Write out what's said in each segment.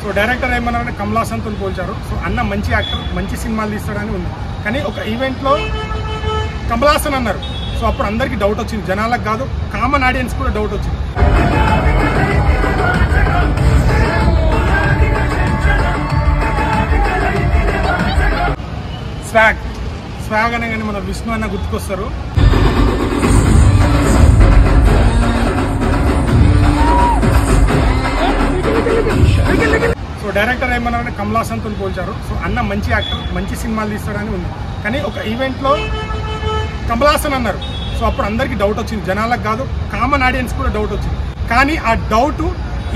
So director ఏమన్నారంటే కమల్ హాసన్తో పోల్చారు. So అన్న మంచి యాక్టర్, మంచి సినిమాలు తీస్తాడని ఉంది. కానీ ఒక ఈవెంట్లో కమల్ హాసన్ అన్నారు. సో అప్పుడు అందరికీ డౌట్ వచ్చింది, జనాలకు కాదు కామన్ ఆడియన్స్ కూడా డౌట్ వచ్చింది. స్వాగ్ అనగానే మన విష్ణు అన్న గుర్తుకొస్తారు. సో డైరెక్టర్ ఏమన్నారంటే కమల్ హాసన్తో పోల్చారు. సో అన్న మంచి యాక్టర్, మంచి సినిమాలు తీస్తాడని ఉంది. కానీ ఒక ఈవెంట్లో కమల్ హాసన్ అన్నారు. సో అప్పుడు అందరికీ డౌట్ వచ్చింది, జనాలకు కాదు కామన్ ఆడియన్స్ కూడా డౌట్ వచ్చింది. కానీ ఆ డౌట్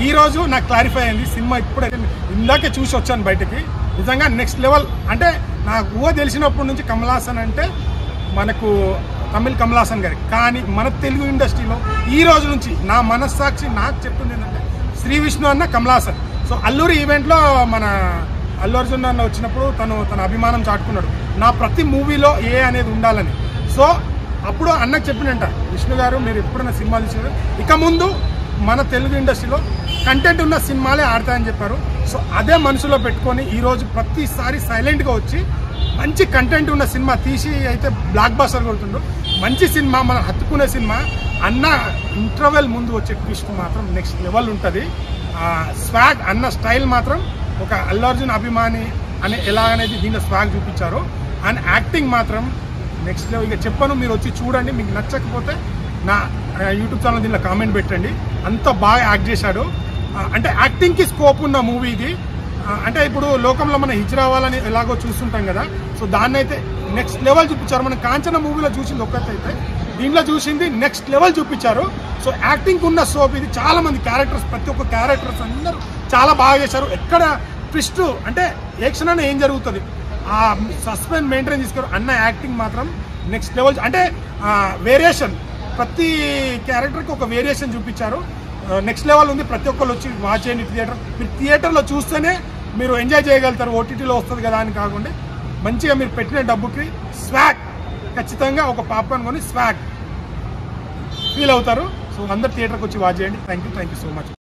ఈ రోజు నాకు క్లారిఫై అయింది. సినిమా ఇప్పుడైతే ఇందాకే చూసి వచ్చాను బయటకి. నిజంగా నెక్స్ట్ లెవెల్. అంటే నాకు ఊహ తెలిసినప్పటి నుంచి కమల్ హాసన్ అంటే మనకు తమిళ్ కమల్ హాసన్ గారి. కానీ మన తెలుగు ఇండస్ట్రీలో ఈ రోజు నుంచి నా మనస్సాక్షి నాకు చెప్తుంది ఏంటంటే శ్రీ విష్ణు అన్న కమల్ హాసన్. సో అల్లూరి ఈవెంట్లో మన అల్లు అర్జున్ అన్న వచ్చినప్పుడు తన అభిమానం చాటుకున్నాడు, నా ప్రతి మూవీలో ఏ అనేది ఉండాలని. సో అప్పుడు అన్నకు చెప్పినంట, విష్ణు గారు మీరు ఎప్పుడైనా సినిమాలు తీసారు, ఇక ముందు మన తెలుగు ఇండస్ట్రీలో కంటెంట్ ఉన్న సినిమాలే ఆడతాయని చెప్పారు. సో అదే మనసులో పెట్టుకొని ఈరోజు ప్రతిసారి సైలెంట్గా వచ్చి మంచి కంటెంట్ ఉన్న సినిమా తీసి అయితే బ్లాక్ బాస్టర్ కొడుతుండ్రు. మంచి సినిమా, మనం హత్తుకునే సినిమా. అన్న ఇంటర్వెల్ ముందు వచ్చే ట్విస్ట్ మాత్రం నెక్స్ట్ లెవెల్ ఉంటుంది. స్వాగ్ అన్న స్టైల్ మాత్రం ఒక అల్లు అర్జున్ అభిమాని అనే ఎలా అనేది దీంట్లో స్వాగ్ చూపించారు. అండ్ యాక్టింగ్ మాత్రం నెక్స్ట్ లెవెల్. ఇక చెప్పను, మీరు వచ్చి చూడండి. మీకు నచ్చకపోతే నా యూట్యూబ్ ఛానల్ దీంట్లో కామెంట్ పెట్టండి. అంత బాగా యాక్ట్ చేశాడు. అంటే యాక్టింగ్కి స్కోప్ ఉన్న మూవీ ఇది. అంటే ఇప్పుడు లోకంలో మన హిజ్రా వాళ్ళని ఎలాగో చూస్తుంటాం కదా, సో దాన్ని అయితే నెక్స్ట్ లెవెల్ చూపించారు. మనం కాంచన మూవీలో చూసింది ఒక్కటైతే, దీంట్లో చూసింది నెక్స్ట్ లెవెల్ చూపించారు. సో యాక్టింగ్ ఉన్న సోప్ ఇది. చాలా మంది క్యారెక్టర్స్, ప్రతి ఒక్క క్యారెక్టర్స్ అందరూ చాలా బాగా చేశారు. ఎక్కడ ట్విస్ట్ అంటే ఏ క్షణాన్ని ఏం జరుగుతుంది ఆ సస్పెన్స్ మెయింటైన్ చేశారు. అన్న యాక్టింగ్ మాత్రం నెక్స్ట్ లెవెల్. అంటే వేరియేషన్, ప్రతి క్యారెక్టర్కి ఒక వేరియేషన్ చూపించారు. నెక్స్ట్ లెవెల్ ఉంది. ప్రతి ఒక్కరు వచ్చి వాచ్ చేయండి. మీరు థియేటర్లో చూస్తేనే మీరు ఎంజాయ్ చేయగలుగుతారు. ఓటీటీలో వస్తుంది కదా అని కాకుండా మంచిగా మీరు పెట్టిన డబ్బుకి స్వాగ్ ఖచ్చితంగా ఒక పాప్కార్న్ కొని స్వాగ్ ఫీల్ అవుతారు. సో అందరు థియేటర్కి వచ్చి వాచ్ చేయండి. Thank you so much.